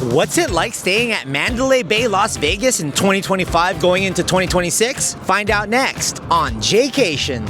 What's it like staying at Mandalay Bay, Las Vegas in 2025 going into 2026? Find out next on Jaycation.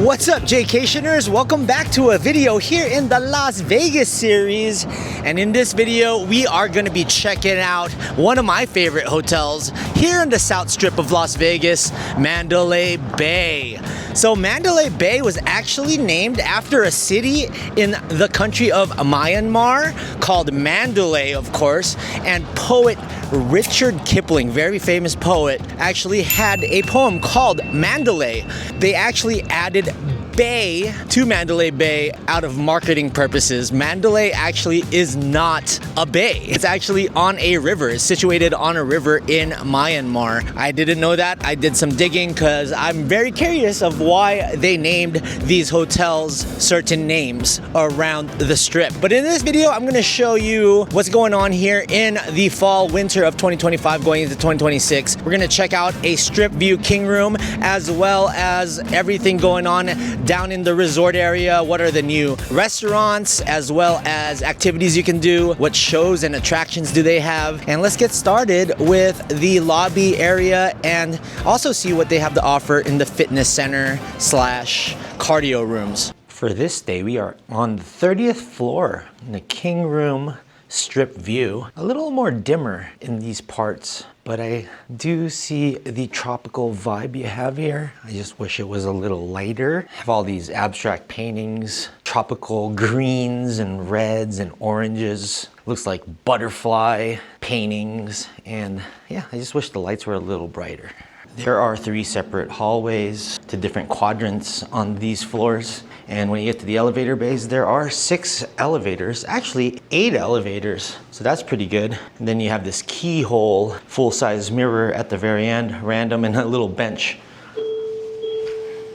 What's up, Jaycationers? Welcome back to a video here in the Las Vegas series. And in this video, we are going to be checking out one of my favorite hotels here in the South Strip of Las Vegas, Mandalay Bay. So Mandalay Bay was actually named after a city in the country of Myanmar called Mandalay, of course, and poet Richard Kipling, very famous poet, actually had a poem called Mandalay. They actually added Bay to Mandalay Bay out of marketing purposes. Mandalay actually is not a bay. It's actually on a river. It's situated on a river in Myanmar. I didn't know that. I did some digging because I'm very curious of why they named these hotels certain names around the strip. But in this video, I'm going to show you what's going on here in the fall, winter of 2025 going into 2026. We're going to check out a strip view king room as well as everything going on down in the resort area. What are the new restaurants as well as activities you can do? What shows and attractions do they have? And let's get started with the lobby area and also see what they have to offer in the fitness center slash cardio rooms. For this day, we are on the 30th floor in the king room strip view. A little more dimmer in these parts, but I do see the tropical vibe you have here. I just wish it was a little lighter. Have all these abstract paintings, tropical greens and reds and oranges. Looks like butterfly paintings. And yeah, I just wish the lights were a little brighter. There are 3 separate hallways to different quadrants on these floors. And when you get to the elevator bays, there are 6 elevators, actually 8 elevators. So that's pretty good. And then you have this keyhole, full-size mirror at the very end, random, and a little bench.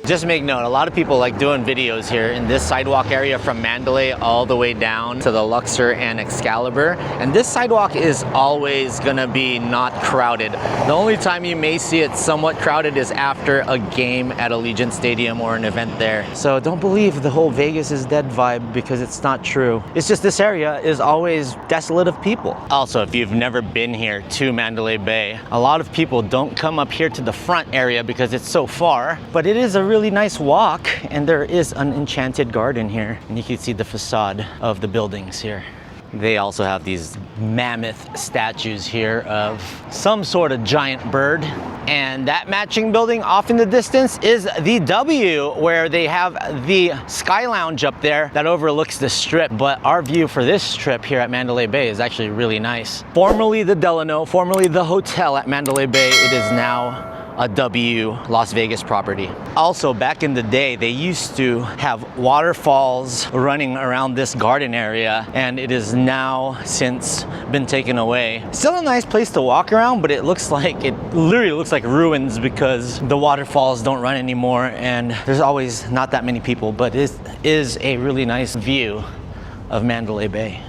Just make note, a lot of people like doing videos here in this sidewalk area from Mandalay all the way down to the Luxor and Excalibur. And this sidewalk is always gonna be not crowded. The only time you may see it somewhat crowded is after a game at Allegiant Stadium or an event there. So don't believe the whole Vegas is dead vibe because it's not true. It's just this area is always desolate of people. Also, if you've never been here to Mandalay Bay, a lot of people don't come up here to the front area because it's so far, but it is a really nice walk, and there is an enchanted garden here, and you can see the facade of the buildings here. They also have these mammoth statues here of some sort of giant bird. And that matching building off in the distance is the W, where they have the Sky Lounge up there that overlooks the strip. But our view for this trip here at Mandalay Bay is actually really nice. Formerly the Delano, formerly the hotel at Mandalay Bay, it is now a W Las Vegas property. Also, back in the day, they used to have waterfalls running around this garden area, and it is now since been taken away. Still a nice place to walk around, but it literally looks like ruins because the waterfalls don't run anymore, and there's always not that many people, but it is a really nice view of Mandalay Bay.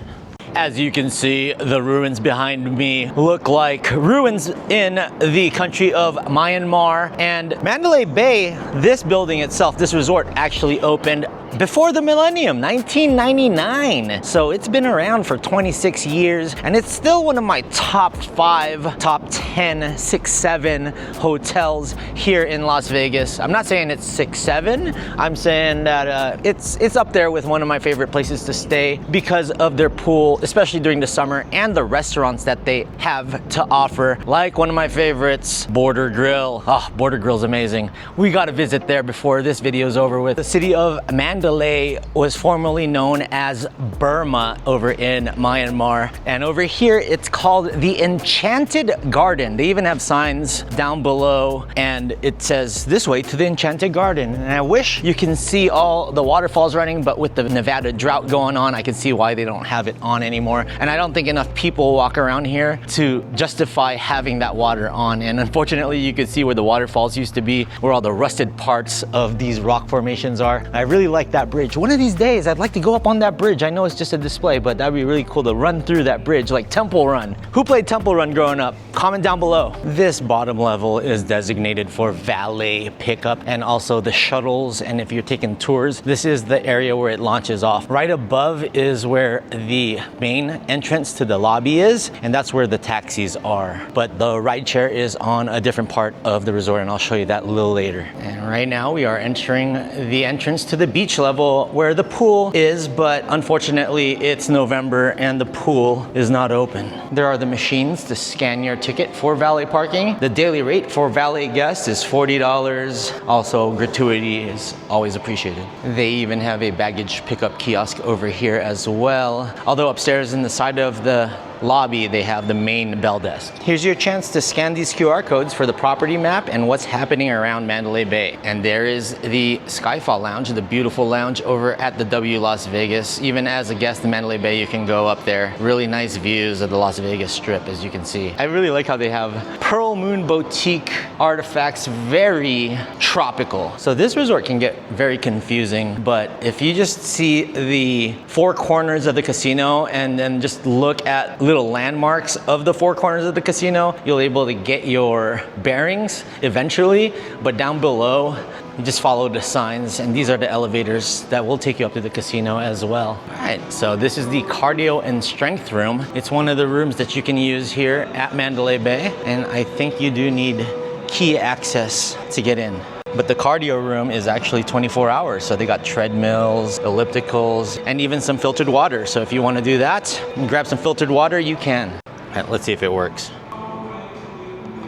As you can see, the ruins behind me look like ruins in the country of Myanmar. And Mandalay Bay, this building itself, this resort actually opened before the millennium, 1999. So it's been around for 26 years, and it's still one of my top 5, top 10, 6, 7 hotels here in Las Vegas. I'm not saying it's 6, 7. I'm saying that it's up there with one of my favorite places to stay because of their pool, especially during the summer, and the restaurants that they have to offer, like one of my favorites, Border Grill. Oh, Border Grill's amazing. We got to visit there before this video is over with. The city of Mandalay was formerly known as Burma over in Myanmar, and over here it's called the Enchanted Garden. They even have signs down below, and it says this way to the Enchanted Garden. And I wish you can see all the waterfalls running, but with the Nevada drought going on, I can see why they don't have it on anymore. anymore. And I don't think enough people walk around here to justify having that water on. And unfortunately, you can see where the waterfalls used to be, where all the rusted parts of these rock formations are. I really like that bridge. One of these days, I'd like to go up on that bridge. I know it's just a display, but that'd be really cool to run through that bridge like Temple Run. Who played Temple Run growing up? Comment down below. This bottom level is designated for valet pickup and also the shuttles. And if you're taking tours, this is the area where it launches off. Right above is where the main entrance to the lobby is, and that's where the taxis are. But the ride share is on a different part of the resort, and I'll show you that a little later. And right now we are entering the entrance to the beach level where the pool is, but unfortunately it's November and the pool is not open. There are the machines to scan your ticket for valet parking. The daily rate for valet guests is $40. Also, gratuity is always appreciated. They even have a baggage pickup kiosk over here as well. Although upstairs in the side of the lobby, they have the main bell desk. Here's your chance to scan these QR codes for the property map and what's happening around Mandalay Bay. And there is the Skyfall Lounge, the beautiful lounge over at the W Las Vegas. Even as a guest in Mandalay Bay, you can go up there. Really nice views of the Las Vegas Strip, as you can see. I really like how they have Pearl Moon Boutique artifacts, very tropical. So this resort can get very confusing, but if you just see the four corners of the casino and then just look at little landmarks of the four corners of the casino, you'll be able to get your bearings eventually. But down below, you just follow the signs, and these are the elevators that will take you up to the casino as well. All right, so this is the cardio and strength room. It's one of the rooms that you can use here at Mandalay Bay, and I think you do need key access to get in. But the cardio room is actually 24 hours. So they got treadmills, ellipticals, and even some filtered water. So if you want to do that and grab some filtered water, you can. All right, let's see if it works.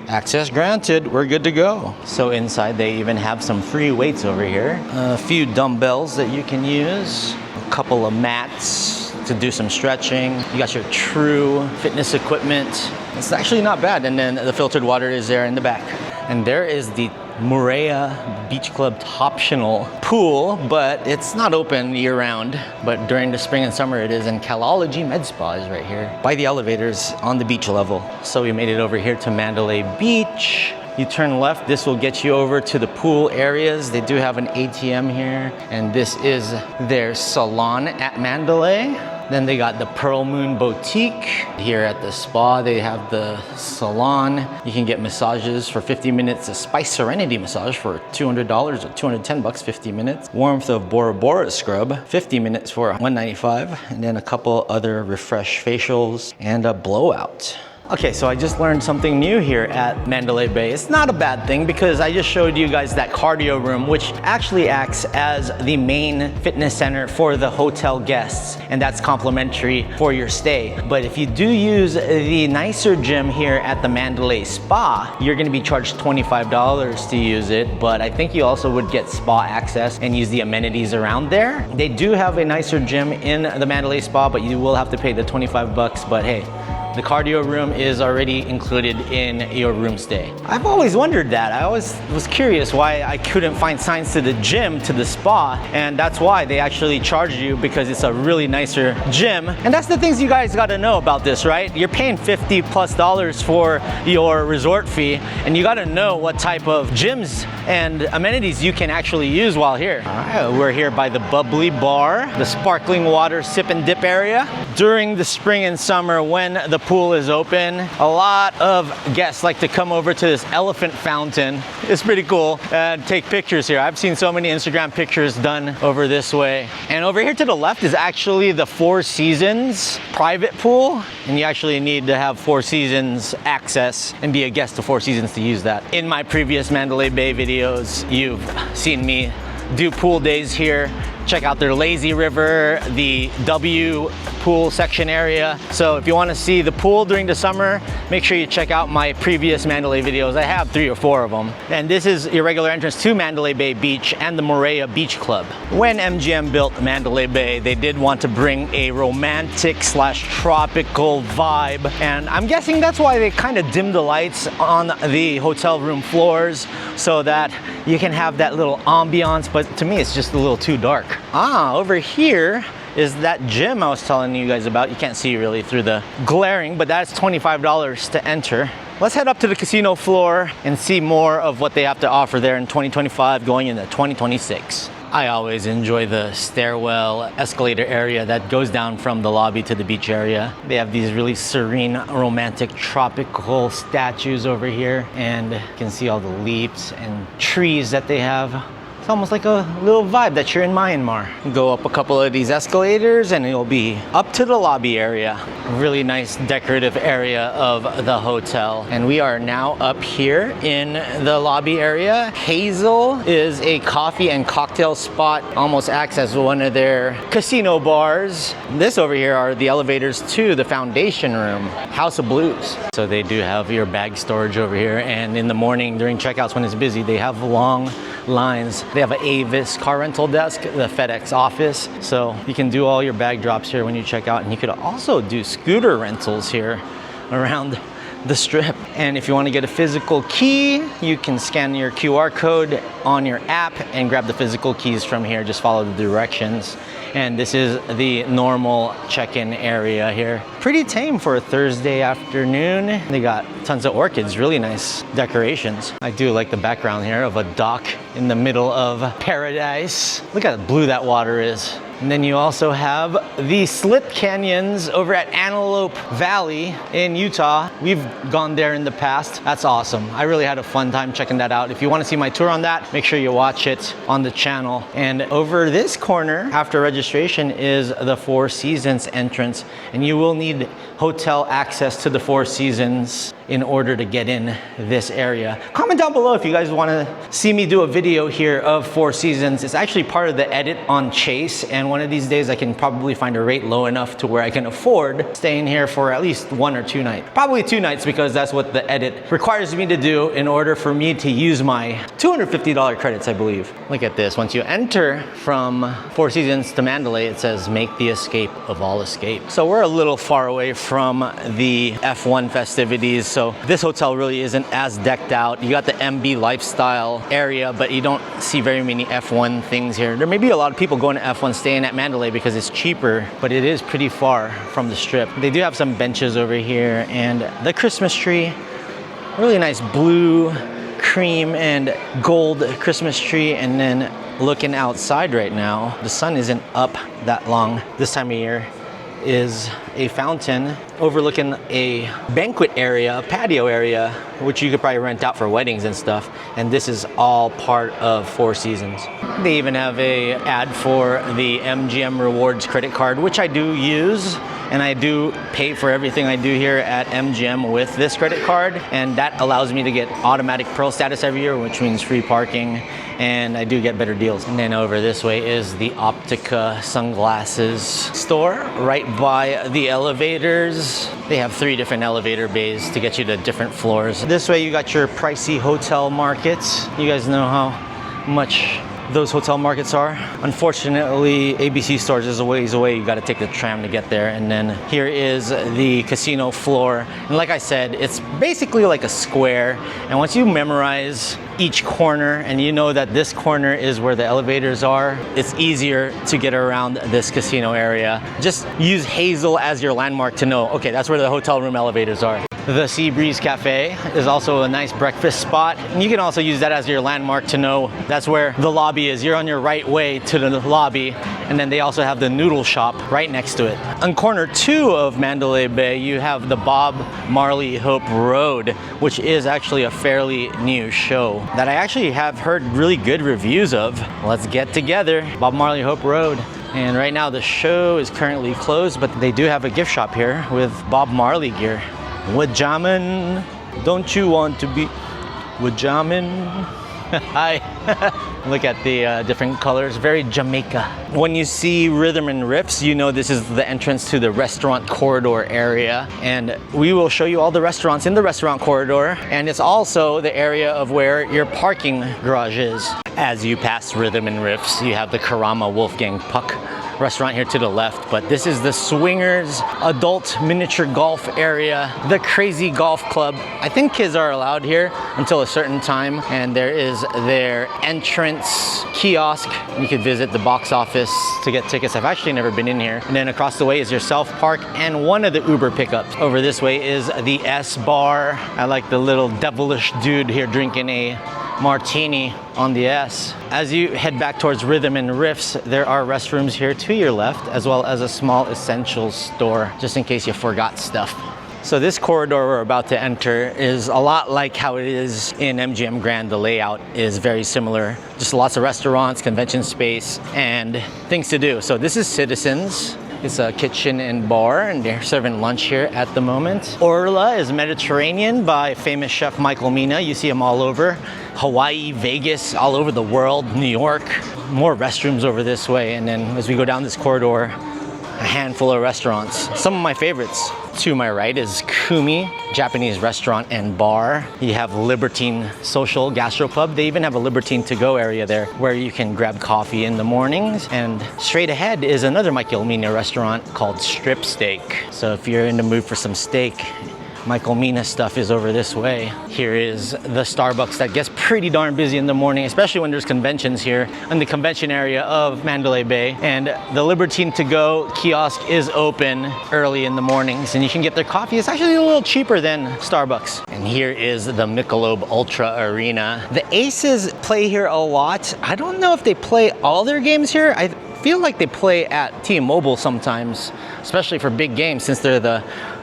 Access granted, we're good to go. So inside they even have some free weights over here. A few dumbbells that you can use. A couple of mats to do some stretching. You got your true fitness equipment. It's actually not bad. And then the filtered water is there in the back. And there is the Moorea Beach Club optional pool, but it's not open year-round. But during the spring and summer it is, and Calology Med Spa is right here by the elevators on the beach level. So we made it over here to Mandalay Beach. You turn left, this will get you over to the pool areas. They do have an ATM here, and this is their salon at Mandalay. Then they got the Pearl Moon Boutique. Here at the spa, they have the salon. You can get massages for 50 minutes, a Spice Serenity massage for $200 or $210, 50 minutes. Warmth of Bora Bora scrub, 50 minutes for $195. And then a couple other refresh facials and a blowout. Okay, so I just learned something new here at Mandalay Bay. It's not a bad thing because I just showed you guys that cardio room, which actually acts as the main fitness center for the hotel guests, and that's complimentary for your stay. But if you do use the nicer gym here at the Mandalay Spa, you're gonna be charged $25 to use it, but I think you also would get spa access and use the amenities around there. They do have a nicer gym in the Mandalay Spa, but you will have to pay the $25, but hey, the cardio room is already included in your room stay. I've always wondered that. I always was curious why I couldn't find signs to the gym, to the spa, and that's why they actually charge you, because it's a really nicer gym. And that's the things you guys gotta know about this, right? You're paying $50+ for your resort fee, and you gotta know what type of gyms and amenities you can actually use while here. All right, we're here by the Bubbly Bar, the sparkling water sip and dip area. During the spring and summer, when the pool is open, a lot of guests like to come over to this elephant fountain. It's pretty cool, and take pictures here. I've seen so many Instagram pictures done over this way. And over here to the left is actually the Four Seasons private pool, and you actually need to have Four Seasons access and be a guest of Four Seasons to use that. In my previous Mandalay Bay videos, you've seen me do pool days here. Check out their lazy river, the W pool section area. So if you want to see the pool during the summer, make sure you check out my previous Mandalay videos. I have 3 or 4 of them. And this is your regular entrance to Mandalay Bay Beach and the Moorea Beach Club. When MGM built Mandalay Bay, they did want to bring a romantic / tropical vibe. And I'm guessing that's why they kind of dimmed the lights on the hotel room floors so that you can have that little ambiance, but to me it's just a little too dark. Over here is that gym I was telling you guys about. You can't see really through the glaring, but that's $25 to enter. Let's head up to the casino floor and see more of what they have to offer there in 2025 going into 2026. I always enjoy the stairwell escalator area that goes down from the lobby to the beach area. They have these really serene, romantic, tropical statues over here, and you can see all the leaves and trees that they have. It's almost like a little vibe that you're in Myanmar. Go up a couple of these escalators and you'll be up to the lobby area. Really nice decorative area of the hotel. And we are now up here in the lobby area. Hazel is a coffee and cocktail spot. Almost acts as one of their casino bars. This over here are the elevators to the foundation room, House of Blues. So they do have your bag storage over here. And in the morning during checkouts when it's busy, they have long lines. They have an Avis car rental desk, the FedEx office, so you can do all your bag drops here when you check out, and you could also do scooter rentals here around the strip. And if you want to get a physical key, you can scan your QR code on your app and grab the physical keys from here. Just follow the directions. And this is the normal check-in area here. Pretty tame for a Thursday afternoon. They got tons of orchids, really nice decorations. I do like the background here of a dock in the middle of paradise. Look how blue that water is. And then you also have the Slit Canyons over at Antelope Valley in Utah. We've gone there in the past. That's awesome. I really had a fun time checking that out. If you want to see my tour on that, make sure you watch it on the channel. And over this corner, after registration, is the Four Seasons entrance. And you will need hotel access to the Four Seasons in order to get in this area. Comment down below if you guys want to see me do a video here of Four Seasons. It's actually part of the edit on Chase, and one of these days I can probably find a rate low enough to where I can afford staying here for at least 1 or 2 nights. Probably 2 nights, because that's what the edit requires me to do in order for me to use my $250 credits, I believe. Look at this. Once you enter from Four Seasons to Mandalay, it says make the escape of all escape. So we're a little far away from the F1 festivities, so this hotel really isn't as decked out. You got the MB lifestyle area, but you don't see very many F1 things here. There may be a lot of people going to F1 staying at Mandalay because it's cheaper, but it is pretty far from the strip. They do have some benches over here, and the Christmas tree, really nice blue, cream, and gold Christmas tree. And then looking outside right now, the sun isn't up that long this time of year, is a fountain overlooking a banquet area, a patio area, which you could probably rent out for weddings and stuff. And this is all part of Four Seasons. They even have a ad for the MGM Rewards credit card, which I do use. And I do pay for everything I do here at MGM with this credit card. And that allows me to get automatic Pearl status every year, which means free parking. And I do get better deals. And then over this way is the Optica sunglasses store right by the elevators. They have 3 different elevator bays to get you to different floors. This way you got your pricey hotel markets. You guys know how much those hotel markets are. Unfortunately, ABC Stores is a ways away. You got to take the tram to get there. And then here is the casino floor. And like I said, it's basically like a square. And once you memorize each corner and you know that this corner is where the elevators are, it's easier to get around this casino area. Just use Hazel as your landmark to know, okay, that's where the hotel room elevators are. The Sea Breeze Cafe is also a nice breakfast spot. And you can also use that as your landmark to know that's where the lobby is. You're on your right way to the lobby. And then they also have the noodle shop right next to it. On corner 2 of Mandalay Bay, you have the Bob Marley Hope Road, which is actually a fairly new show that I actually have heard really good reviews of. Let's get together. Bob Marley Hope Road. And right now the show is currently closed, but they do have a gift shop here with Bob Marley gear. Wajamin, don't you want to be Wajamin? Hi. Look at the different colors, very Jamaica. When you see Rhythm and Riffs, you know this is the entrance to the restaurant corridor area. And we will show you all the restaurants in the restaurant corridor. And it's also the area of where your parking garage is. As you pass Rhythm and Riffs, you have the Karama Wolfgang Puck restaurant here to the left, but this is the Swingers Adult Miniature Golf area, the Crazy Golf Club. I think kids are allowed here until a certain time, and there is their entrance kiosk. You could visit the box office to get tickets. I've actually never been in here. And then across the way is your Self Park and one of the Uber pickups. Over this way is the S Bar. I like the little devilish dude here drinking a martini on the S. As you head back towards Rhythm and Riffs, there are restrooms here to your left, as well as a small essentials store, just in case you forgot stuff. So this corridor we're about to enter is a lot like how it is in MGM Grand. The layout is very similar. Just lots of restaurants, convention space, and things to do. So this is Citizens. It's a kitchen and bar, and they're serving lunch here at the moment. Orla is Mediterranean by famous chef Michael Mina. You see him all over. Hawaii, Vegas, all over the world, New York. More restrooms over this way. And then as we go down this corridor, a handful of restaurants. Some of my favorites. To my right is Kumi, Japanese restaurant and bar. You have Libertine Social Gastropub. They even have a Libertine to-go area there where you can grab coffee in the mornings. And straight ahead is another Michael Mina restaurant called Strip Steak. So if you're in the mood for some steak, Michael Mina stuff is over this way. Here is the Starbucks that gets pretty darn busy in the morning, especially when there's conventions here in the convention area of Mandalay Bay. And the Libertine to-go kiosk is open early in the mornings, and you can get their coffee. It's actually a little cheaper than Starbucks. And here is the Michelob Ultra Arena. The Aces play here a lot. I don't know if they play all their games here. I feel like they play at T-Mobile sometimes, especially for big games, since they're the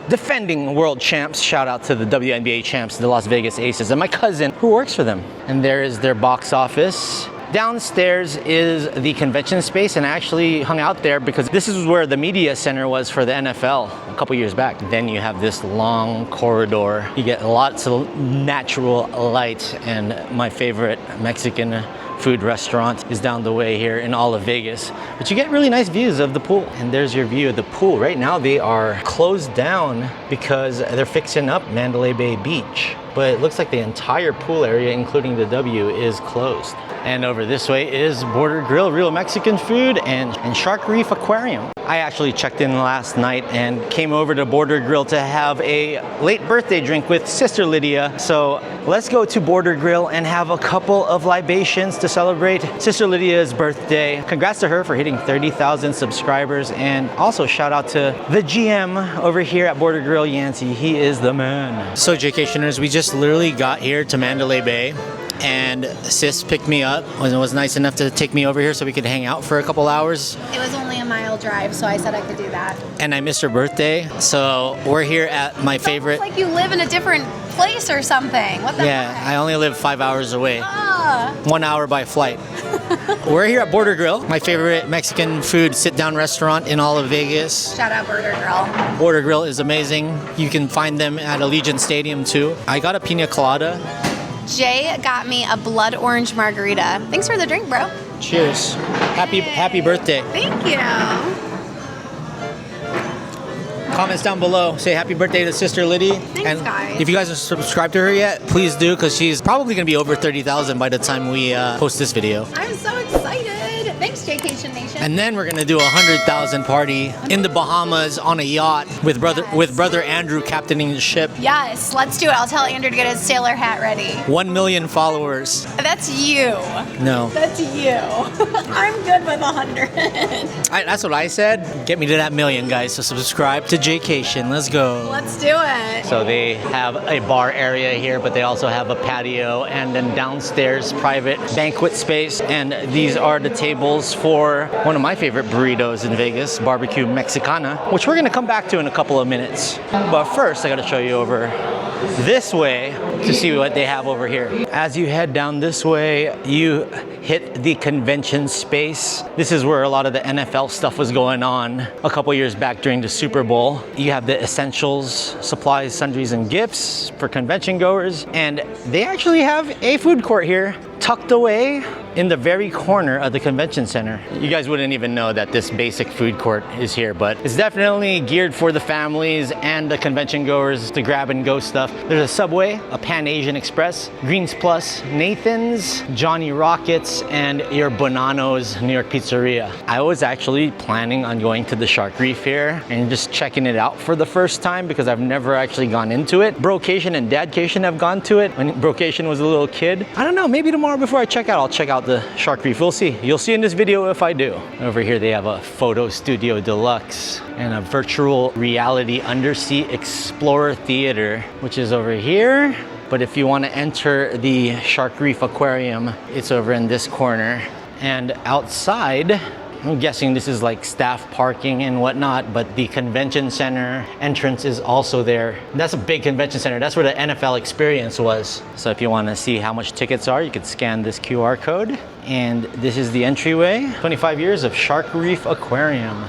defending world champs. Shout out to the WNBA champs, the Las Vegas Aces, and my cousin who works for them. And there is their box office. Downstairs is the convention space, and I actually hung out there because this is where the media center was for the NFL a couple years back. Then you have this long corridor. You get lots of natural light, and my favorite Mexican food restaurant is down the way here in all of Vegas. But you get really nice views of the pool. And there's your view of the pool. Right now they are closed down because they're fixing up Mandalay Bay Beach. But it looks like the entire pool area, including the W, is closed. And over this way is Border Grill, real Mexican food, and Shark Reef Aquarium. I actually checked in last night and came over to Border Grill to have a late birthday drink with Sister Lydia. So let's go to Border Grill and have a couple of libations to celebrate Sister Lydia's birthday. Congrats to her for hitting 30,000 subscribers. And also shout out to the GM over here at Border Grill, Yancey. He is the man. So Jaycationers, we just literally got here to Mandalay Bay, and Sis picked me up and was nice enough to take me over here so we could hang out for a couple hours. It was only a mile drive, so I said I could do that. And I missed her birthday, so we're here at my favorite. It's like you live in a different place or something. What the Yeah, heck? I only live 5 hours away. 1 hour by flight. We're here at Border Grill, my favorite Mexican food sit-down restaurant in all of Vegas. Shout out Border Grill. Border Grill is amazing. You can find them at Allegiant Stadium too. I got a pina colada. Jay got me a blood orange margarita. Thanks for the drink, bro. Cheers. Happy birthday. Thank you. Comments down below. Say happy birthday to Sister Liddy. Thanks, guys. If you guys are subscribed to her yet, please do, because she's probably going to be over 30,000 by the time we post this video. I'm so excited. Thanks, Jaycation Nation. And then we're gonna do a 100,000 party in the Bahamas on a yacht with brother Andrew captaining the ship. Yes, let's do it. I'll tell Andrew to get his sailor hat ready. 1 million followers. That's you. No. That's you. I'm good with 100. That's what I said. Get me to that million, guys. So subscribe to Jaycation. Let's go. Let's do it. So they have a bar area here, but they also have a patio and then downstairs private banquet space. And these are the tables for one of my favorite burritos in Vegas, Barbecue Mexicana, which we're gonna come back to in a couple of minutes. But first, I gotta show you over this way to see what they have over here. As you head down this way, you hit the convention space. This is where a lot of the NFL stuff was going on a couple years back during the Super Bowl. You have the essentials, supplies, sundries, and gifts for convention goers. And they actually have a food court here tucked away in the very corner of the convention center. You guys wouldn't even know that this basic food court is here, but it's definitely geared for the families and the convention goers to grab and go stuff. There's a Subway, a Pan Asian Express, Greens Plus, Nathan's, Johnny Rockets, and your Bonanno's New York Pizzeria. I was actually planning on going to the Shark Reef here and just checking it out for the first time because I've never actually gone into it. Brocation and Dadcation have gone to it when Brocation was a little kid. I don't know, maybe tomorrow before I check out, I'll check out the Shark Reef. We'll see. You'll see in this video if I do. Over here they have a Photo Studio Deluxe and a virtual reality undersea explorer theater, which is over here. But if you want to enter the Shark Reef Aquarium, it's over in this corner. And outside, I'm guessing this is like staff parking and whatnot, but the convention center entrance is also there. That's a big convention center. That's where the NFL Experience was. So if you want to see how much tickets are, you could scan this QR code. And this is the entryway. 25 years of Shark Reef Aquarium.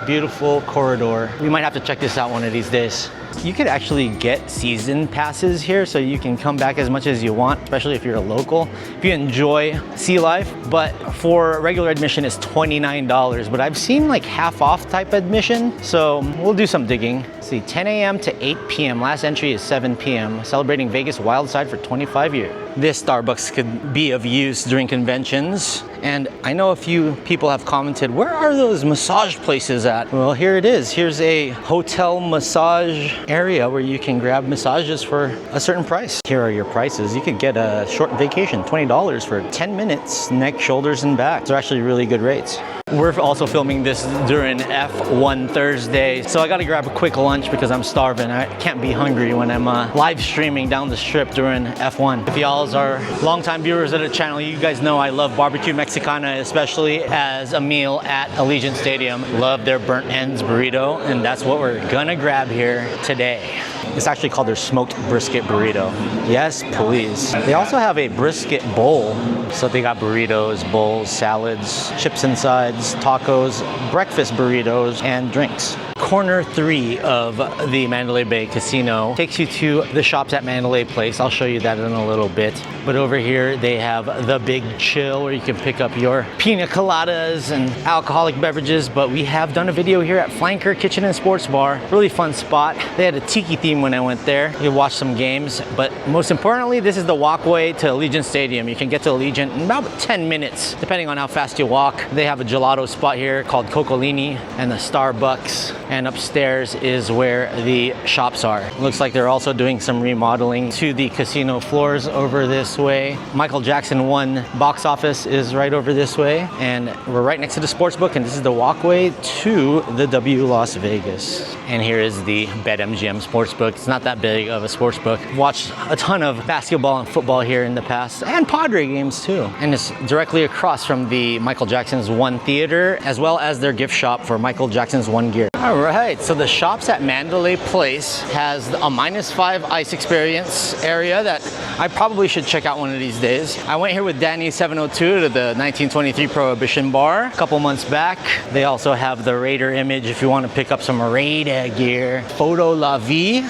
Beautiful corridor. We might have to check this out one of these days. You could actually get season passes here so you can come back as much as you want, especially if you're a local, if you enjoy sea life. But for regular admission, it's $29. But I've seen like half off type admission, so we'll do some digging. See, 10 a.m. to 8 p.m. Last entry is 7 p.m. Celebrating Vegas Wildside for 25 years. This Starbucks could be of use during conventions. And I know a few people have commented, where are those massage places at? Well, here it is. Here's a hotel massage area where you can grab massages for a certain price. Here are your prices. You could get a short vacation, $20 for 10 minutes, neck, shoulders, and back. They're actually really good rates. We're also filming this during F1 Thursday, so I gotta grab a quick lunch because I'm starving. I can't be hungry when I'm live streaming down the strip during F1. If y'all are longtime viewers of the channel, you guys know I love barbecue Mexicana, especially as a meal at Allegiant Stadium. Love their burnt ends burrito, and that's what we're gonna grab here today. It's actually called their smoked brisket burrito. Yes, please. They also have a brisket bowl. So they got burritos, bowls, salads, chips and sides, tacos, breakfast burritos, and drinks. Corner 3 of the Mandalay Bay Casino takes you to the shops at Mandalay Place. I'll show you that in a little bit. But over here, they have the Big Chill where you can pick up your pina coladas and alcoholic beverages. But we have done a video here at Flanker Kitchen and Sports Bar. Really fun spot. They had a tiki theme when I went there. You watch some games. But most importantly, this is the walkway to Allegiant Stadium. You can get to Allegiant in about 10 minutes, depending on how fast you walk. They have a gelato spot here called Coccolini and the Starbucks. And upstairs is where the shops are. Looks like they're also doing some remodeling to the casino floors over this way. Michael Jackson 1 box office is right over this way. And we're right next to the sports book, and this is the walkway to the W Las Vegas. And here is the BetMGM Sportsbook. It's not that big of a sportsbook. Watched a ton of basketball and football here in the past, and Padre games too. And it's directly across from the Michael Jackson's 1 theater, as well as their gift shop for Michael Jackson's 1 gear. All right, so the shops at Mandalay Place has a -5 ice experience area that I probably should check out one of these days. I went here with Danny 702 to the 1923 Prohibition Bar a couple months back. They also have the Raider image if you want to pick up some Raider gear. Photo La Vie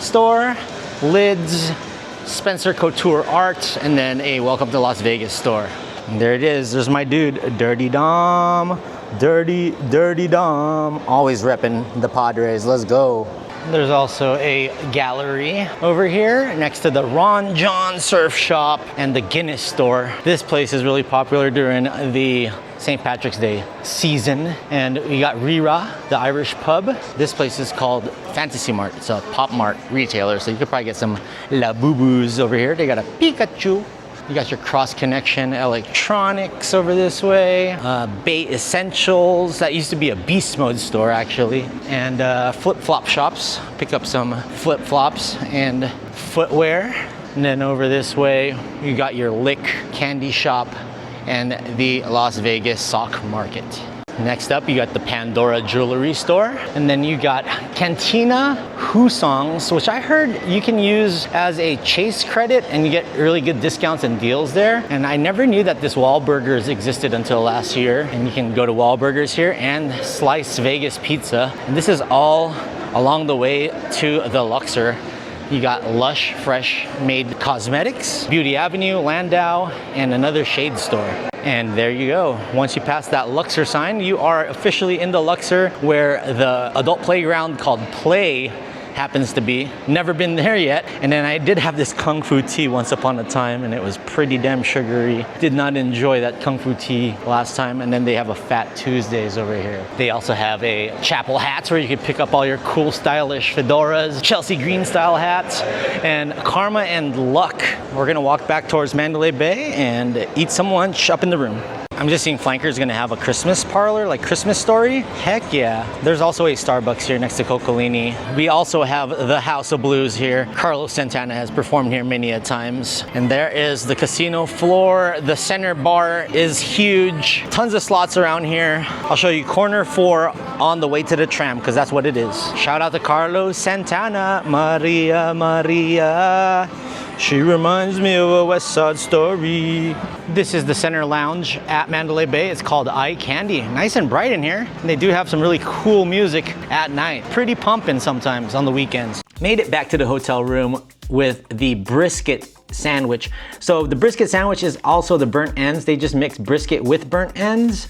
store, lids, Spencer Couture art, and then a Welcome to Las Vegas store. And there it is. There's my dude, Dirty Dom. Dirty Dom. Always repping the Padres. Let's go. There's also a gallery over here next to the Ron John Surf Shop and the Guinness store. This place is really popular during the St. Patrick's Day season. And we got Rira, the Irish pub. This place is called Fantasy Mart. It's a pop mart retailer, so you could probably get some La Boo-Boos over here. They got a Pikachu. You got your Cross Connection Electronics over this way. Bay Essentials. That used to be a Beast Mode store, actually. And flip-flop shops. Pick up some flip-flops and footwear. And then over this way, you got your Lick Candy Shop and the Las Vegas Sock Market. Next up, you got the Pandora Jewelry Store. And then you got Cantina Husongs, which I heard you can use as a Chase credit and you get really good discounts and deals there. And I never knew that this Wahlburgers existed until last year. And you can go to Wahlburgers here and Slice Vegas Pizza. And this is all along the way to the Luxor. You got Lush Fresh Made Cosmetics, Beauty Avenue, Landau, and another shade store. And there you go. Once you pass that Luxor sign, you are officially in the Luxor, where the adult playground called Play happens to be. Never been there yet. And then I did have this Kung Fu tea once upon a time, and it was pretty damn sugary. Did not enjoy that Kung Fu tea last time. And then they have a Fat Tuesdays over here. They also have a Chapel hats where you can pick up all your cool stylish fedoras, Chelsea Green style hats, and Karma and Luck. We're gonna walk back towards Mandalay Bay and eat some lunch up in the room. I'm just seeing Flanker's gonna have a Christmas parlor, like Christmas Story. Heck yeah. There's also a Starbucks here next to Coccolini. We also have the House of Blues here. Carlos Santana has performed here many a times. And there is the casino floor. The center bar is huge. Tons of slots around here. I'll show you corner 4 on the way to the tram, because that's what it is. Shout out to Carlos Santana. Maria, Maria. She reminds me of a West Side Story. This is the center lounge at Mandalay Bay. It's called Eye Candy. Nice and bright in here. And they do have some really cool music at night. Pretty pumping sometimes on the weekends. Made it back to the hotel room with the brisket sandwich. So the brisket sandwich is also the burnt ends. They just mix brisket with burnt ends.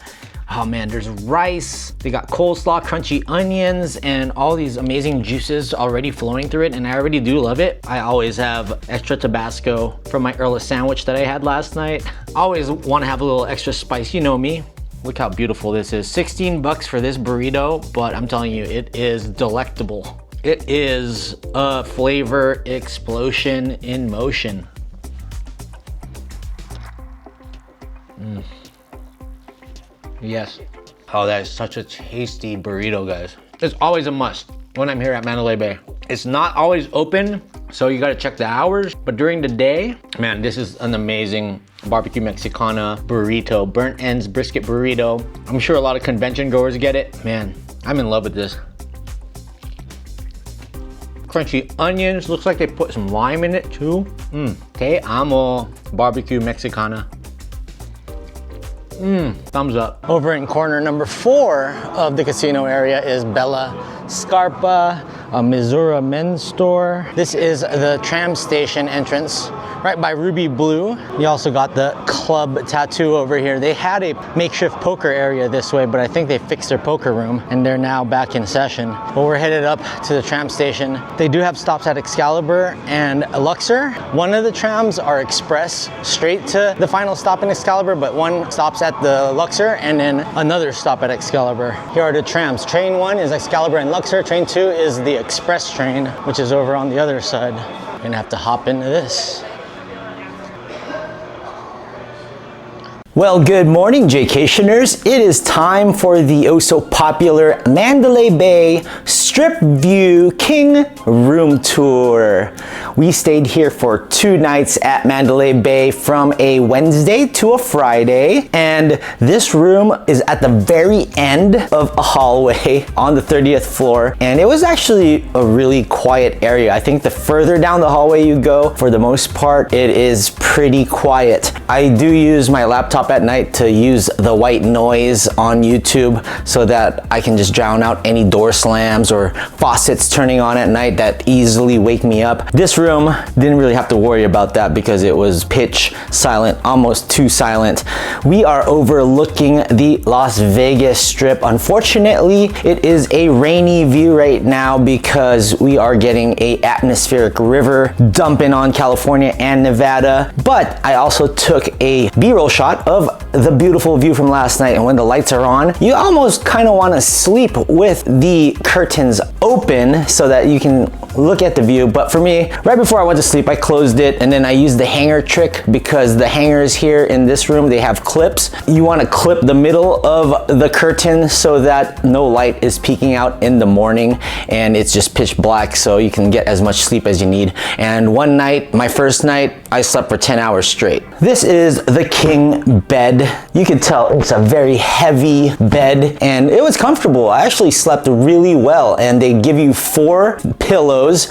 Oh man, there's rice, they got coleslaw, crunchy onions, and all these amazing juices already flowing through it, and I already do love it. I always have extra Tabasco from my Earl's sandwich that I had last night. Always want to have a little extra spice, you know me. Look how beautiful this is. 16 bucks for this burrito, but I'm telling you, it is delectable. It is a flavor explosion in motion. Yes. Oh, that is such a tasty burrito, guys. It's always a must when I'm here at Mandalay Bay. It's not always open, so you gotta check the hours, but during the day, man, this is an amazing barbecue Mexicana burrito, burnt ends brisket burrito. I'm sure a lot of convention goers get it. Man, I'm in love with this. Crunchy onions, looks like they put some lime in it too. Te amo barbecue Mexicana. Thumbs up. Over in corner number 4 of the casino area is Bella Scarpa, a Missouri men's store. This is the tram station entrance right by Ruby Blue. You also got the club tattoo over here. They had a makeshift poker area this way, but I think they fixed their poker room and they're now back in session. But we're headed up to the tram station. They do have stops at Excalibur and Luxor. One of the trams are express straight to the final stop in Excalibur, but one stops at the Luxor and then another stop at Excalibur. Here are the trams. Train 1 is Excalibur and Luxor. Train 2 is the express train, which is over on the other side. We're gonna have to hop into this. Well, good morning, Jaycationers. It is time for the oh so popular Mandalay Bay Strip View King Room Tour. We stayed here for 2 nights at Mandalay Bay from a Wednesday to a Friday, and this room is at the very end of a hallway on the 30th floor, and it was actually a really quiet area. I think the further down the hallway you go, for the most part, it is pretty quiet. I do use my laptop at night to use the white noise on YouTube so that I can just drown out any door slams or faucets turning on at night that easily wake me up. This room didn't really have to worry about that because it was pitch silent, almost too silent. We are overlooking the Las Vegas Strip. Unfortunately, it is a rainy view right now because we are getting a atmospheric river dumping on California and Nevada. But I also took a B-roll shot of the beautiful view from last night, and when the lights are on, you almost kind of want to sleep with the curtains open so that you can look at the view. But for me, right before I went to sleep, I closed it and then I used the hanger trick because the hangers here in this room, they have clips. You want to clip the middle of the curtain so that no light is peeking out in the morning and it's just pitch black, so you can get as much sleep as you need. And one night, my first night, I slept for 10 hours straight. This is the king bed. You can tell it's a very heavy bed and it was comfortable. I actually slept really well, and they give you 4 pillows,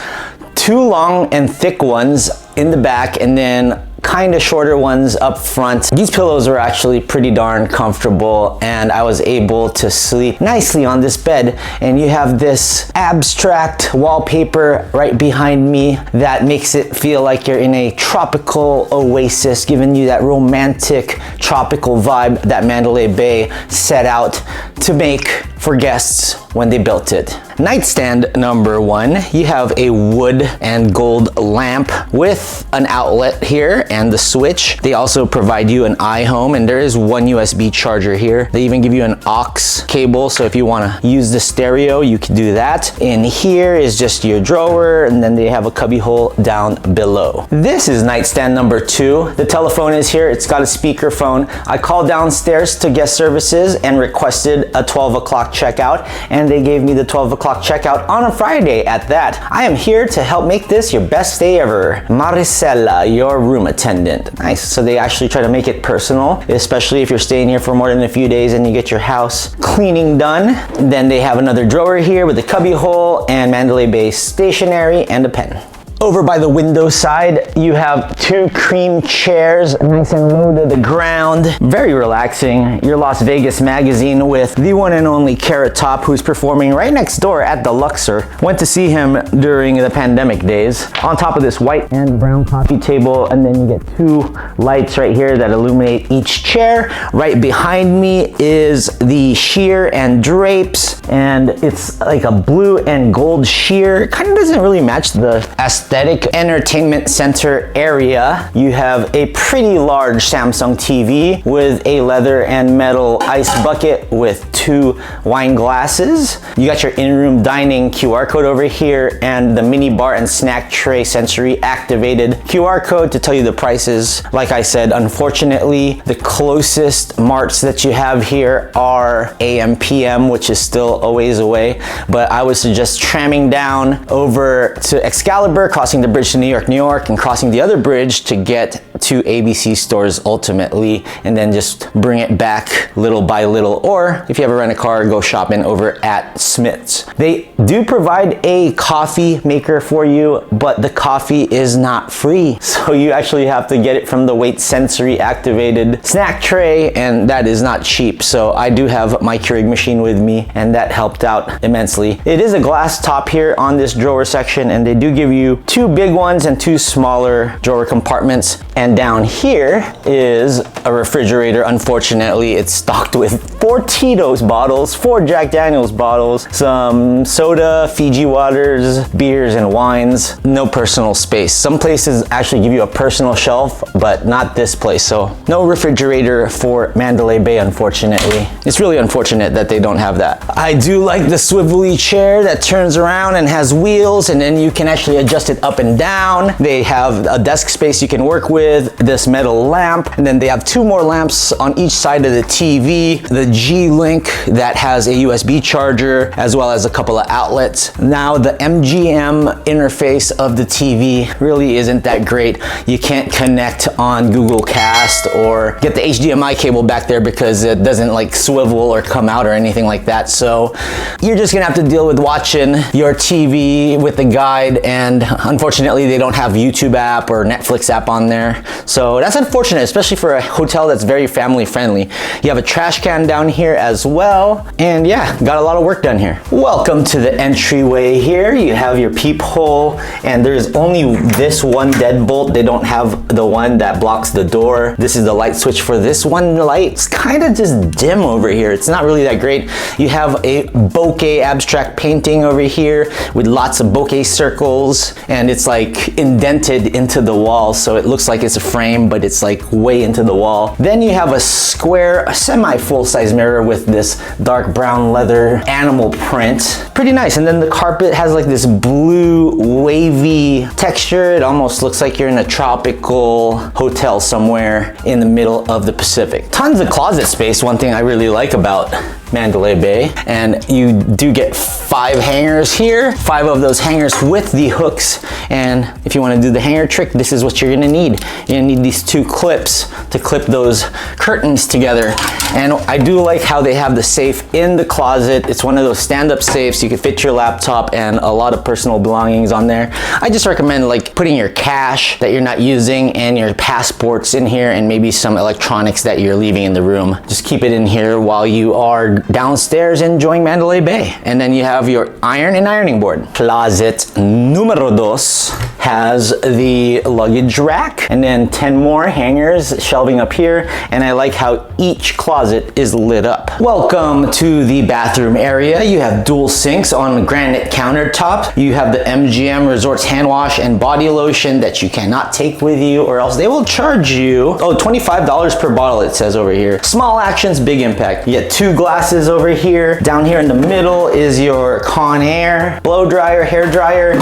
2 long and thick ones in the back, and then kind of shorter ones up front. These pillows are actually pretty darn comfortable, and I was able to sleep nicely on this bed. And you have this abstract wallpaper right behind me that makes it feel like you're in a tropical oasis, giving you that romantic tropical vibe that Mandalay Bay set out to make for guests when they built it. Nightstand number 1, you have a wood and gold lamp with an outlet here and the switch. They also provide you an iHome, and there is one USB charger here. They even give you an aux cable, so if you want to use the stereo, you can do that. In here is just your drawer, and then they have a cubby hole down below. This is nightstand number 2. The telephone is here. It's got a speakerphone. I called downstairs to guest services and requested a 12 o'clock checkout, and they gave me the 12 o'clock checkout on a Friday at that. I am here to help make this your best day ever. Maricela, your room attendant. Nice. So they actually try to make it personal, especially if you're staying here for more than a few days and you get your house cleaning done. Then they have another drawer here with a cubby hole and Mandalay Bay stationery and a pen. Over by the window side, you have 2 cream chairs, nice and low to the ground. Very relaxing. Your Las Vegas magazine with the one and only Carrot Top, who's performing right next door at the Luxor. Went to see him during the pandemic days. On top of this white and brown coffee table, and then you get 2 lights right here that illuminate each chair. Right behind me is the sheer and drapes, and it's like a blue and gold sheer. Kind of doesn't really match the aesthetic entertainment center area. You have a pretty large Samsung TV with a leather and metal ice bucket with 2 wine glasses. You got your in-room dining QR code over here, and the mini bar and snack tray sensory activated QR code to tell you the prices. Like I said, unfortunately, the closest marts that you have here are AM PM, which is still a ways away, but I would suggest tramming down over to Excalibur, crossing the bridge to New York, and crossing the other bridge to get to ABC stores ultimately, and then just bring it back little by little. Or if you ever rent a car, go shopping over at Smith's. They do provide a coffee maker for you, but the coffee is not free. So you actually have to get it from the Weight sensory activated snack tray, and that is not cheap. So I do have my Keurig machine with me, and that helped out immensely. It is a glass top here on this drawer section, and they do give you 2 big ones and 2 smaller drawer compartments. And down here is a refrigerator. Unfortunately, it's stocked with 4 Tito's bottles, 4 Jack Daniels bottles, some soda, Fiji waters, beers, and wines. No personal space. Some places actually give you a personal shelf, but not this place. So no refrigerator for Mandalay Bay, unfortunately. It's really unfortunate that they don't have that. I do like the swivelly chair that turns around and has wheels, and then you can actually adjust it up and down. They have a desk space you can work with, this metal lamp, and then they have 2 more lamps on each side of the TV, the G-Link that has a USB charger, as well as a couple of outlets. Now the MGM interface of the TV really isn't that great. You can't connect on Google Cast or get the HDMI cable back there because it doesn't like swivel or come out or anything like that. So you're just gonna have to deal with watching your TV with the guide, and unfortunately they don't have YouTube app or Netflix app on there. So that's unfortunate, especially for a hotel that's very family friendly. You have a trash can down here as well, and yeah, got a lot of work done here. Welcome to the entryway here. You have your peephole, and there's only this one deadbolt. They don't have the one that blocks the door. This is the light switch for this one light. It's kind of just dim over here. It's not really that great. You have a bokeh abstract painting over here with lots of bokeh circles, and it's like indented into the wall, so it looks like it's a frame, but it's like way into the wall. Then you have a square, semi full-size mirror with this dark brown leather animal print. Pretty nice. And then the carpet has like this blue wavy texture. It almost looks like you're in a tropical hotel somewhere in the middle of the Pacific. Tons of closet space. One thing I really like about Mandalay Bay, and you do get 5 5 hangers here, 5 of those hangers with the hooks. And if you want to do the hanger trick, this is what you're gonna need. You're gonna need these 2 clips to clip those curtains together. And I do like how they have the safe in the closet. It's one of those stand-up safes. You can fit your laptop and a lot of personal belongings on there. I just recommend like putting your cash that you're not using and your passports in here, and maybe some electronics that you're leaving in the room. Just keep it in here while you are downstairs enjoying Mandalay Bay. And then you have your iron and ironing board. Closet numero dos has the luggage rack, and then 10 more hangers shelving up here. And I like how each closet is lit up. Welcome to the bathroom area. You have dual sinks on granite countertop. You have the MGM Resorts hand wash and body lotion that you cannot take with you, or else they will charge you, $25 per bottle it says over here. Small actions, big impact. You get 2 glasses over here. Down here in the middle is your Conair blow dryer, hair dryer,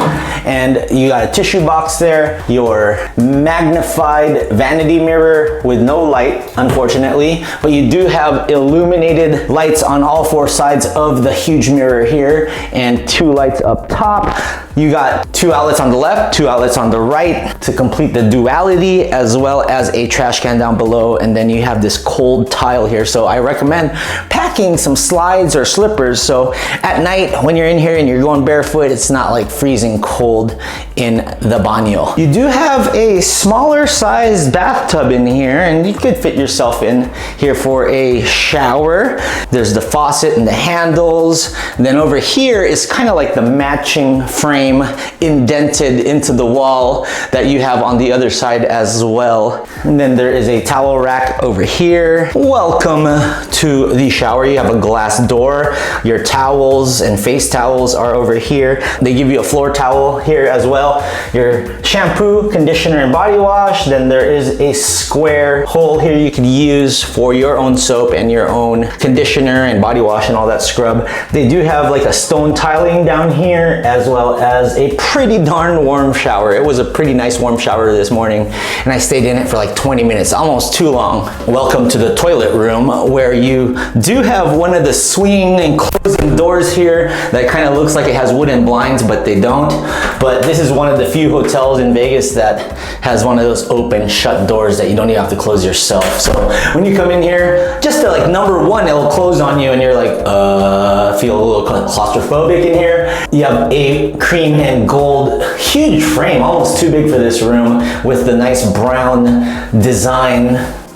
and you got a tissue box there, your magnified vanity mirror with no light, unfortunately, but you do have illuminated lights on all 4 sides of the huge mirror here, and 2 lights up top. You got 2 outlets on the left, 2 outlets on the right to complete the duality, as well as a trash can down below. And then you have this cold tile here. So I recommend packing some slides or slippers. So at night when you're in here and you're going barefoot, it's not like freezing cold in the baño. You do have a smaller sized bathtub in here, and you could fit yourself in here for a shower. There's the faucet and the handles. And then over here is kind of like the matching frame indented into the wall that you have on the other side as well. And then there is a towel rack over here. Welcome to the shower. You have a glass door. Your towels and face towels are over here. They give you a floor towel here as well. Your shampoo, conditioner, and body wash. Then there is a square hole here you can use for your own soap and your own conditioner and body wash and all that scrub. They do have like a stone tiling down here, as well as a pretty darn warm shower. It was a pretty nice warm shower this morning, and I stayed in it for like 20 minutes, almost too long. Welcome to the toilet room, where you do have one of the swinging and closing doors here that kind of looks like it has wooden blinds, but they don't. But this is one of the few hotels in Vegas that has one of those open shut doors that you don't even have to close yourself. So when you come in here, just to like number 1, it'll close on you and you're like, feel a little claustrophobic in here. You have a cream and gold huge frame, almost too big for this room, with the nice brown design,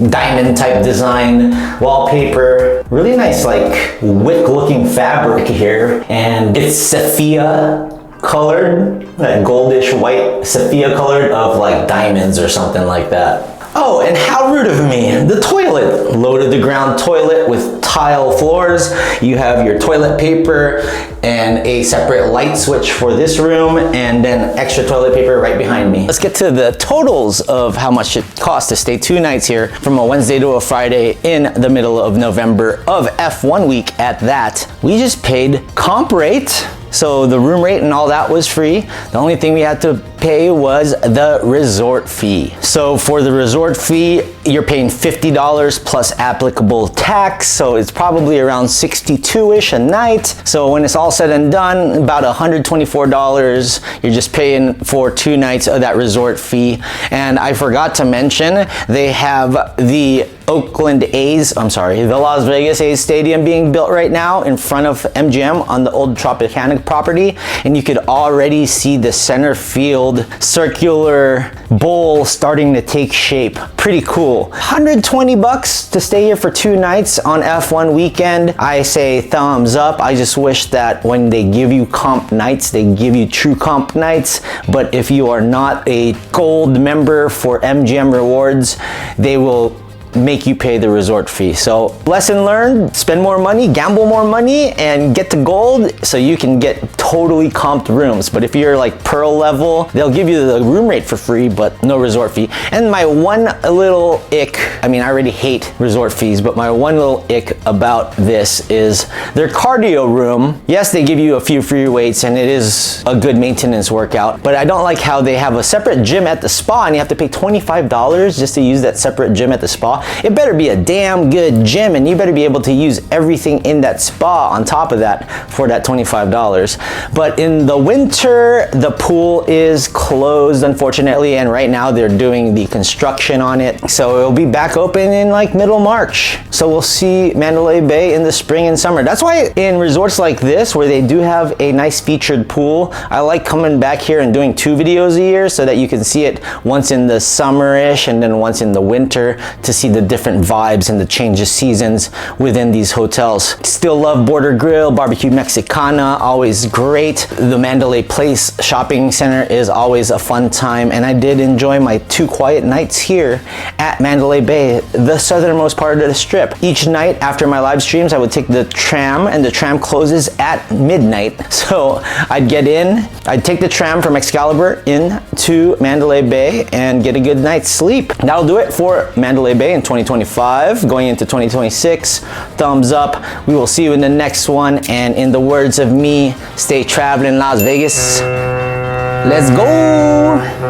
diamond type design, wallpaper, really nice like wick looking fabric here, and it's sepia colored, that goldish white sepia colored of like diamonds or something like that. Oh, and how rude of me. The toilet, low to the ground toilet with tile floors. You have your toilet paper and a separate light switch for this room, and then extra toilet paper right behind me. Let's get to the totals of how much it costs to stay 2 nights here from a Wednesday to a Friday in the middle of November of F1 week at that. We just paid comp rate. So the room rate and all that was free. The only thing we had to pay was the resort fee. So for the resort fee, you're paying $50 plus applicable tax. So it's probably around $62-ish a night. So when it's all said and done, about $124. You're just paying for 2 nights of that resort fee. And I forgot to mention, they have the the Las Vegas A's stadium being built right now in front of MGM on the old Tropicana property, and you could already see the center field circular bowl starting to take shape. Pretty cool. $120 to stay here for 2 nights on F1 weekend. I say thumbs up. I just wish that when they give you comp nights, they give you true comp nights. But if you are not a gold member for MGM Rewards, they will make you pay the resort fee. So lesson learned, spend more money, gamble more money, and get to gold so you can get totally comped rooms. But if you're like pearl level, they'll give you the room rate for free, but no resort fee. And my one little ick, I mean, I already hate resort fees, but my one little ick about this is their cardio room. Yes, they give you a few free weights and it is a good maintenance workout, but I don't like how they have a separate gym at the spa and you have to pay $25 just to use that separate gym at the spa. spa, it better be a damn good gym, and you better be able to use everything in that spa on top of that for that $25. But in the winter, the pool is closed, unfortunately, and right now they're doing the construction on it. So it'll be back open in like middle March. So we'll see Mandalay Bay in the spring and summer. That's why in resorts like this, where they do have a nice featured pool, I like coming back here and doing 2 videos a year so that you can see it once in the summer-ish and then once in the winter to see the different vibes and the change of seasons within these hotels. Still love Border Grill, Barbecue Mexicana, always great. The Mandalay Place shopping center is always a fun time, and I did enjoy my 2 quiet nights here at Mandalay Bay, the southernmost part of the strip. Each night after my live streams, I would take the tram, and the tram closes at midnight. So I'd get in, I'd take the tram from Excalibur into Mandalay Bay and get a good night's sleep. That'll do it for Mandalay Bay in 2025. Going into 2026, thumbs up. We will see you in the next one, and in the words of me, stay traveling Las Vegas. Let's go!